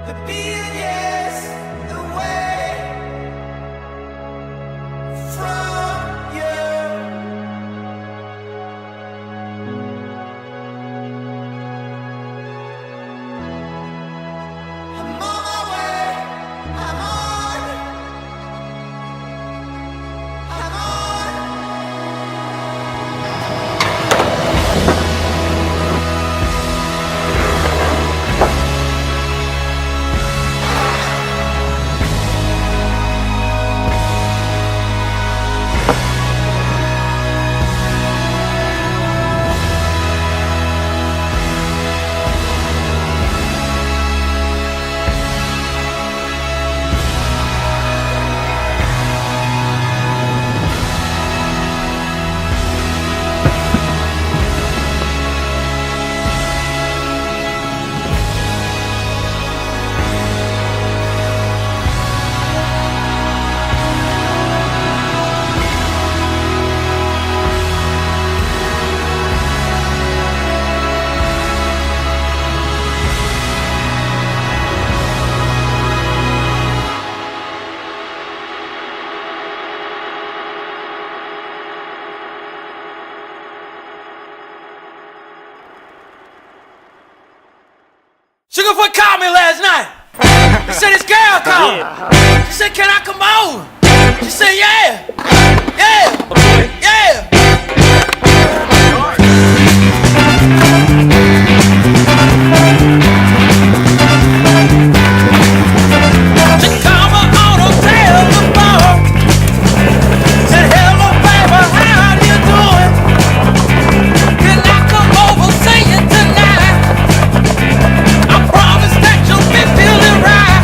The billions away from you. I'm on my way. I'm on. I'm on. Sugarfoot called me last night. He said his girl called. She said, can I come over? She said, yeah. Yeah. Yeah. She called me on the telephone. Said, hello, baby, how you doing? Can I come over, see you tonight? I promise that you'll be feeling right.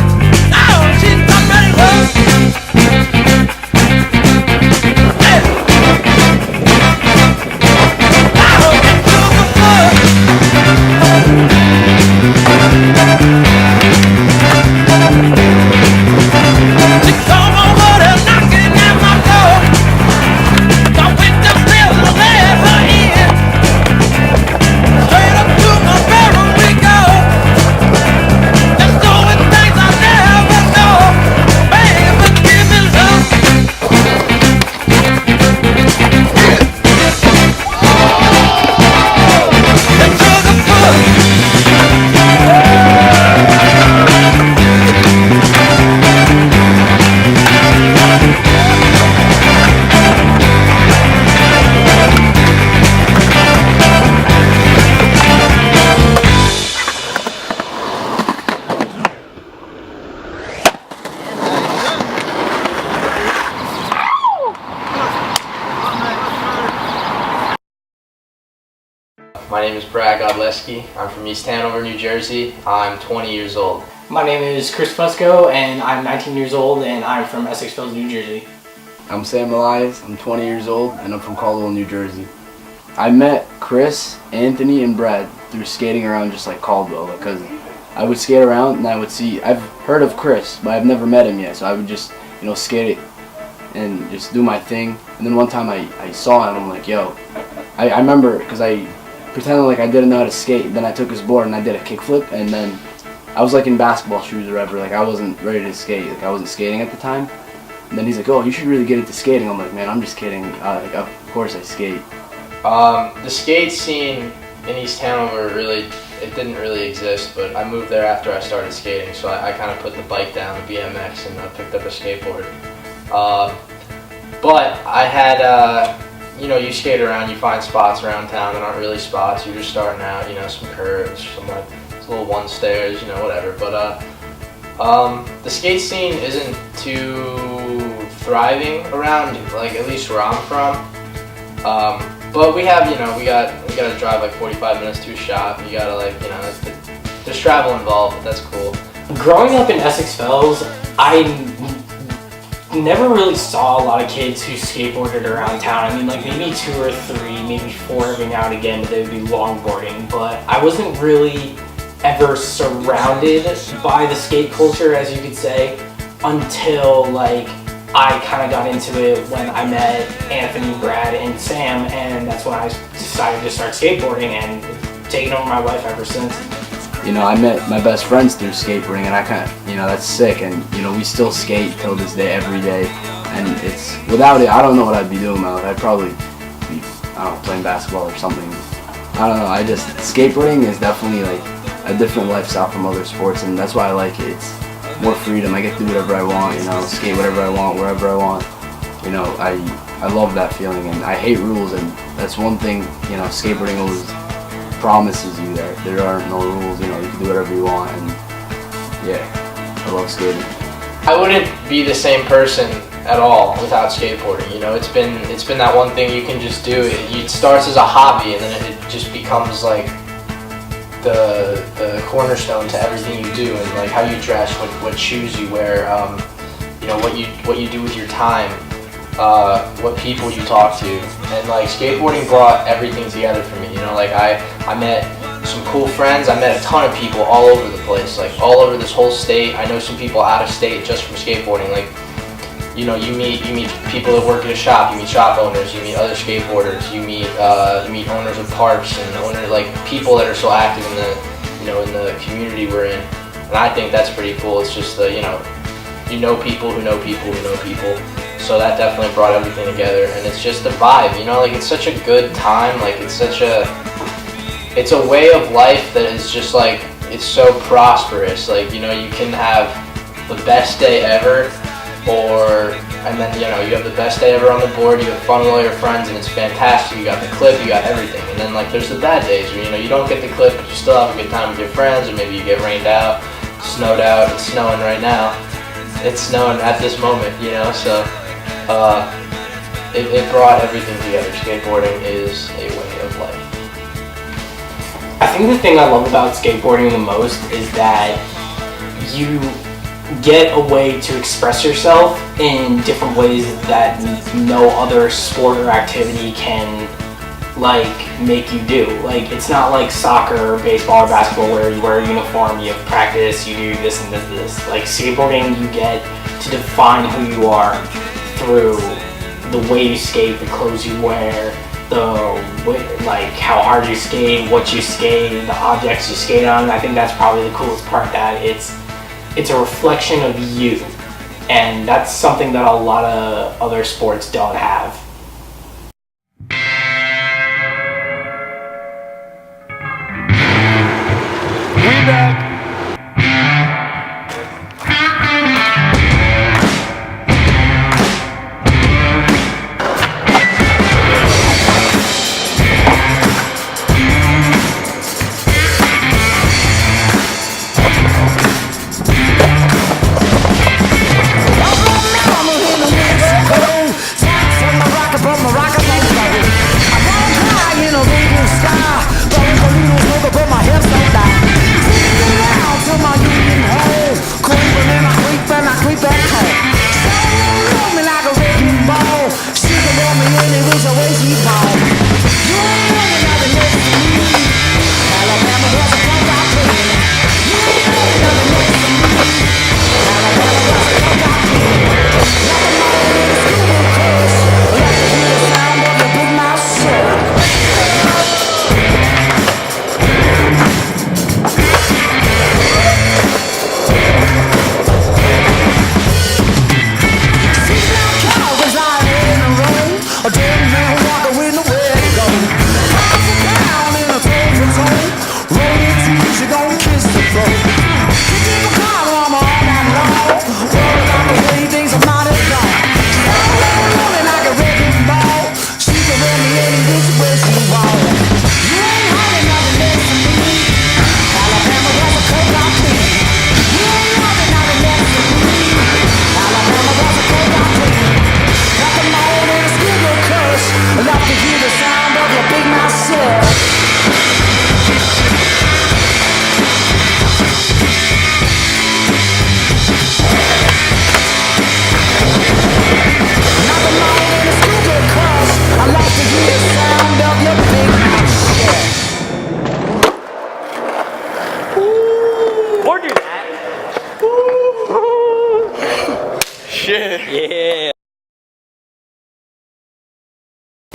Oh, she's not ready to she come over there knocking at my door. I went downstairs and let her in. Straight up to my bedroom we go. There's doing things I never know. Baby, give me love. The sugar foot. My name is Brad Godleski. I'm from East Hanover, New Jersey. I'm 20 years old. My name is Chris Fusco, and I'm 19 years old, and I'm from Essex Hills, New Jersey. I'm Sam Elias, I'm 20 years old, and I'm from Caldwell, New Jersey. I met Chris, Anthony, and Brad through skating around just like Caldwell, because I would skate around and I would see, I've heard of Chris, but I've never met him yet, so I would just, skate and just do my thing. And then one time I saw him, I'm like, yo, I remember, because I pretended like I didn't know how to skate, then I took his board and I did a kickflip, and then I was like in basketball shoes or whatever, like I wasn't ready to skate, like I wasn't skating at the time. And then he's like, oh, you should really get into skating. I'm like, man, I'm just kidding, like of course I skate. The skate scene in East Hanover it didn't really exist, but I moved there after I started skating, so I kind of put the bike down, the BMX, and I picked up a skateboard. But I had, you skate around, you find spots around town that aren't really spots. You're just starting out, some curves, some like little one stairs, whatever. But the skate scene isn't too thriving around, like at least where I'm from. But we have, we gotta drive like 45 minutes to a shop. You gotta there's travel involved, but that's cool. Growing up in Essex Fells, I never really saw a lot of kids who skateboarded around town. I mean, like maybe 2 or 3, maybe 4 every now and again, they would be longboarding, but I wasn't really ever surrounded by the skate culture, as you could say, until like I kind of got into it when I met Anthony, Brad, and Sam, and that's when I decided to start skateboarding and taking over my life ever since. you know, I met my best friends through skateboarding, and I kind of, you know, that's sick. And you know, we still skate till this day, every day. And it's, without it, I don't know what I'd be doing in my life. I'd probably be, I don't know, playing basketball or something. I don't know. I just, skateboarding is definitely like a different lifestyle from other sports, and that's why I like it. It's more freedom. I get to do whatever I want. You know, skate whatever I want, wherever I want. You know, I love that feeling, and I hate rules, and that's one thing, you know, skateboarding always promises you that there are no rules. You know, you can do whatever you want, and yeah, I love skating. I wouldn't be the same person at all without skateboarding. You know, it's been that one thing you can just do. It starts as a hobby, and then it just becomes like the cornerstone to everything you do, and like how you dress, what shoes you wear, you know, what you do with your time, what people you talk to, and like skateboarding brought everything together for me. You know, like I met some cool friends. I met a ton of people all over the place, like all over this whole state. I know some people out of state just from skateboarding. Like, you know, you meet people that work at a shop, you meet shop owners, you meet other skateboarders, you meet owners of parks and like people that are so active in the, you know, in the community we're in. And I think that's pretty cool. It's just the, you know people who know people who know people. So that definitely brought everything together, and it's just the vibe, you know, like it's such a good time, like it's a way of life that is just like, it's so prosperous. Like, you know, you can have the best day ever, and then, you know, you have the best day ever on the board, you have fun with all your friends, and it's fantastic, you got the clip, you got everything. And then like there's the bad days where, you know, you don't get the clip, but you still have a good time with your friends, or maybe you get rained out, snowed out. It's snowing right now. It's snowing at this moment, you know, so it brought everything together. Skateboarding is a way of life. I think the thing I love about skateboarding the most is that you get a way to express yourself in different ways that no other sport or activity can like make you do. Like, it's not like soccer or baseball or basketball where you wear a uniform, you have practice, you do this and this. Like, skateboarding, you get to define who you are through the way you skate, the clothes you wear, like how hard you skate, what you skate, the objects you skate on. I think that's probably the coolest part, that it's a reflection of you, and that's something that a lot of other sports don't have. We back.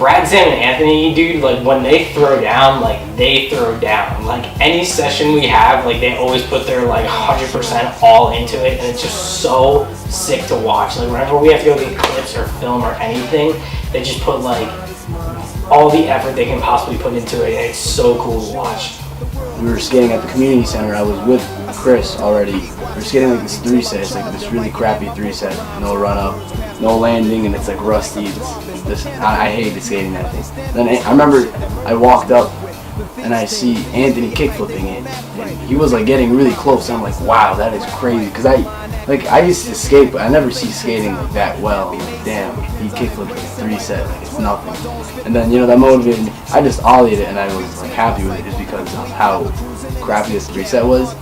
Brad, Sam, and Anthony, dude, like when they throw down, like they throw down. Like any session we have, like they always put their like 100% all into it, and it's just so sick to watch. Like whenever we have to go get clips or film or anything, they just put like all the effort they can possibly put into it, and it's so cool to watch. We were skating at the community center. I was with Chris already. We were skating like this 3-set. It's like this really crappy 3-set. No run up, no landing, and it's like rusty. I hated skating that thing. Then I remember I walked up and I see Anthony kickflipping it. And he was like getting really close. And I'm like, wow, that is crazy. Because I used to skate, but I never see skating like that well. I'm like, damn, he kickflipped like a 3-set, like it's nothing. And then, you know, that motivated me. I just ollied it and I was like happy with it just because of how crappy this 3-set was.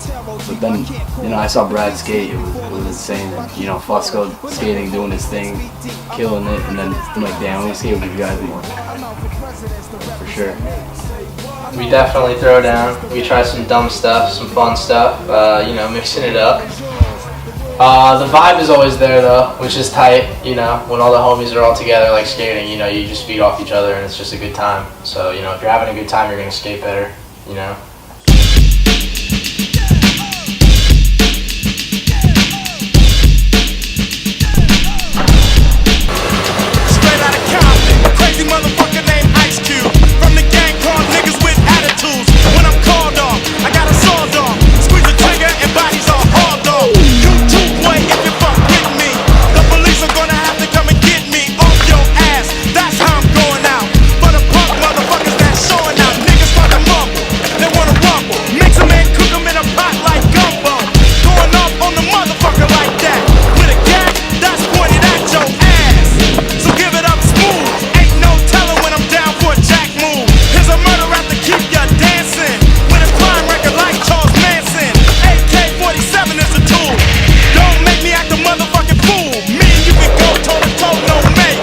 But then, you know, I saw Brad skate. It was insane. And, you know, Fusco skating, doing his thing, killing it. And then I'm like, damn, let me skate with these guys more. For sure. We definitely throw down. We try some dumb stuff, some fun stuff, you know, mixing it up. The vibe is always there though, which is tight, you know, when all the homies are all together like skating, you know, you just feed off each other and it's just a good time. So, you know, if you're having a good time, you're going to skate better, you know. Straight out of Compton, a crazy motherfucker named Ice Cube. From the gang called niggas with attitudes. When I'm called off, I got a sawed off. Squeeze the trigger and bodies all hauled off. You too, boy, if you fuck with me. The police are gonna have to come and get me off your ass. That's how I'm going out. For the punk motherfuckers that's showing out. Niggas start to mumble, they wanna rumble. Mix 'em and cook 'em in a pot like gumbo. Going off on the motherfucker like that. With a gat that's pointed at your ass. So give it up smooth. Ain't no telling when I'm down for a jack move. Here's a murder rap to keep ya dancing. With a crime record like Charles Manson. AK-47 is the tool. Don't make me act a motherfucking fool. Me and you can go toe to toe, no mate.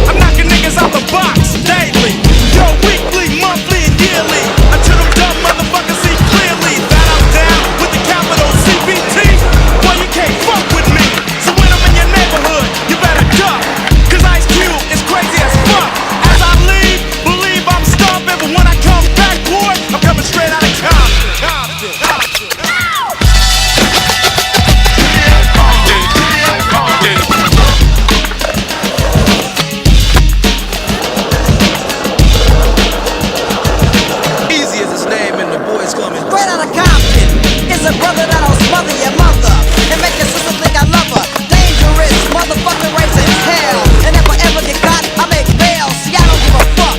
I'm knocking niggas out the box daily. Yo, weekly, monthly, and yearly. Until them dumb motherfuckers see clearly that I'm down with the capital CBT. Boy, you can't fuck with me. So when I'm in your neighborhood, you better duck. Cause Ice Cube is crazy as fuck. As I leave, believe I'm stomping. But when I come back, boy, I'm coming straight out of Compton. Easy is his name and the boys coming. Straight out of Compton is a brother that'll smother your mother and make your sister think I love her. Dangerous, motherfucker, raising hell. And if I ever get caught, I make bail. See, I don't give a fuck.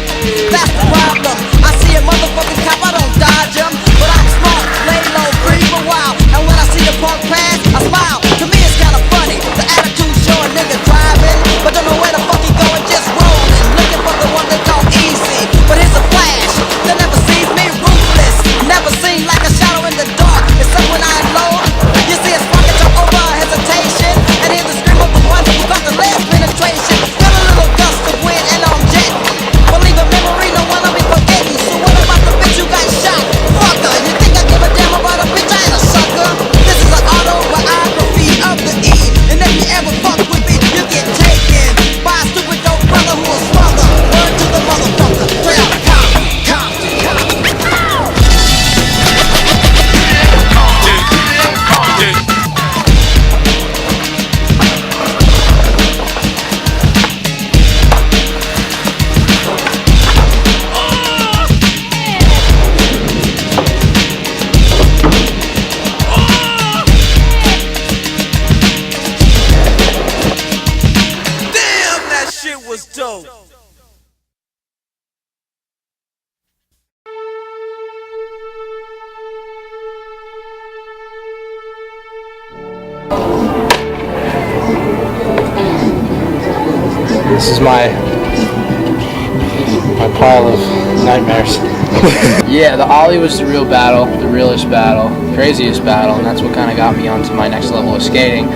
That's the problem. I see a motherfucking cop, I don't dodge him. But I'm smart, lay low, breathe a while. And when I see a punk pass, I smile. To me, it's kinda funny. The attitude showing nigga driving, but don't know where the fuck he going, just rolling. Looking for the one they call easy. But here's a flash that never sees me, ruthless. Never seen like a shadow in the dark. It's up when I load. You see a spark jump over hesitation. And hear the scream of the one who got the last penetration. Feel a little gust of wind and I'm jetting. Believe a memory, no one I'll be forgetting. So what about the bitch who got shot? Fucker, you think I give a damn about a bitch? I ain't a sucker. This is an autobiography of the E. And if you ever fuck with me, you get taken by a stupid dope brother who will smother. Word to the motherfucker. Straight out of Compton. Damn, that shit was dope. This is my pile of nightmares. Yeah, the ollie was the real battle, the realest battle, craziest battle, and that's what kind of got me onto my next level of skating.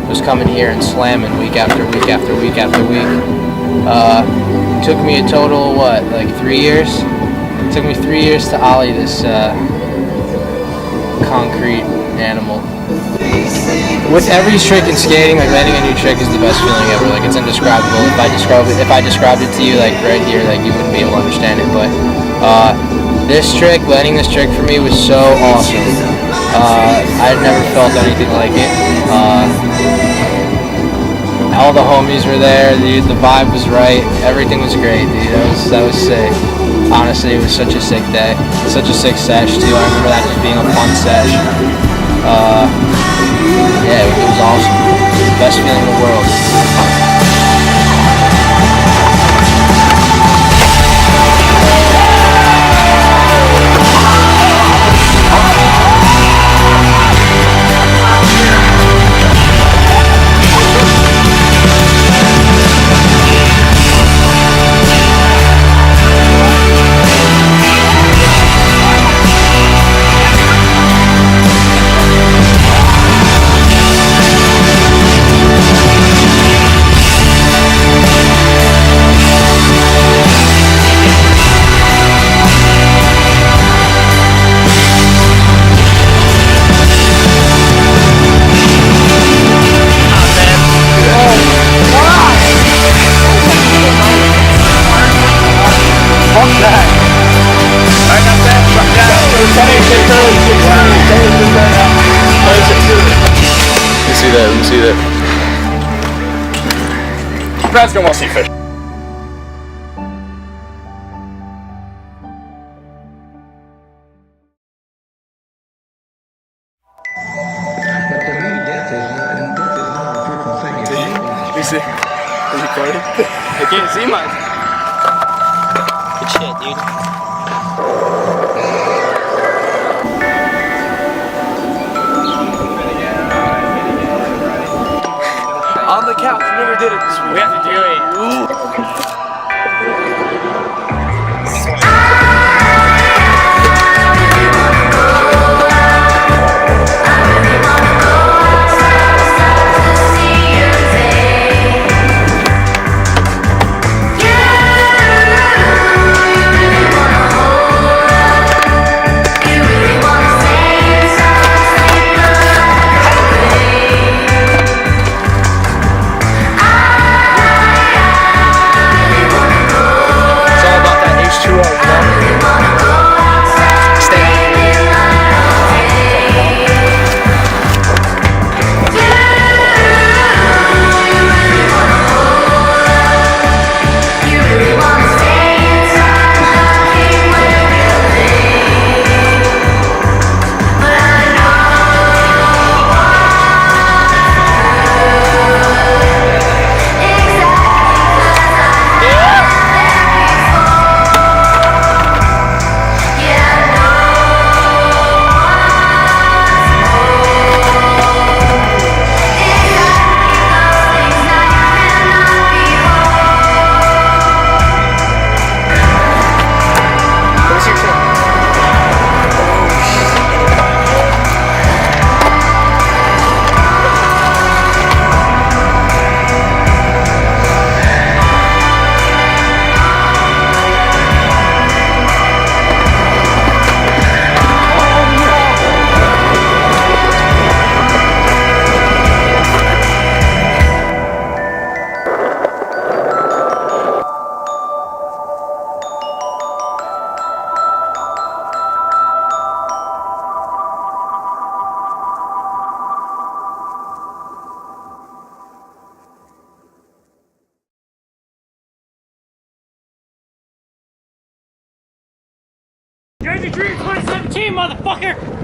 Was coming here and slamming week after week after week after week. Took me a total, what, like 3 years? It took me 3 years to ollie this concrete animal. With every trick in skating, like landing a new trick is the best feeling ever. Like it's indescribable. If I described it to you, like right here, like you wouldn't be able to understand it. But landing this trick for me was so awesome. I had never felt anything like it. All the homies were there, dude. The vibe was right. Everything was great, dude. That was sick. Honestly, it was such a sick day. Such a sick sesh too. I remember that just being a fun sesh. Yeah, it was awesome. Best feeling in the world. Let me see that. Brad's gonna want to see fish. You see? Are you recording? I can't see mine. Good shit, dude. On the couch, we never did it this week. We have to do it. Jersey Dream 2017, motherfucker!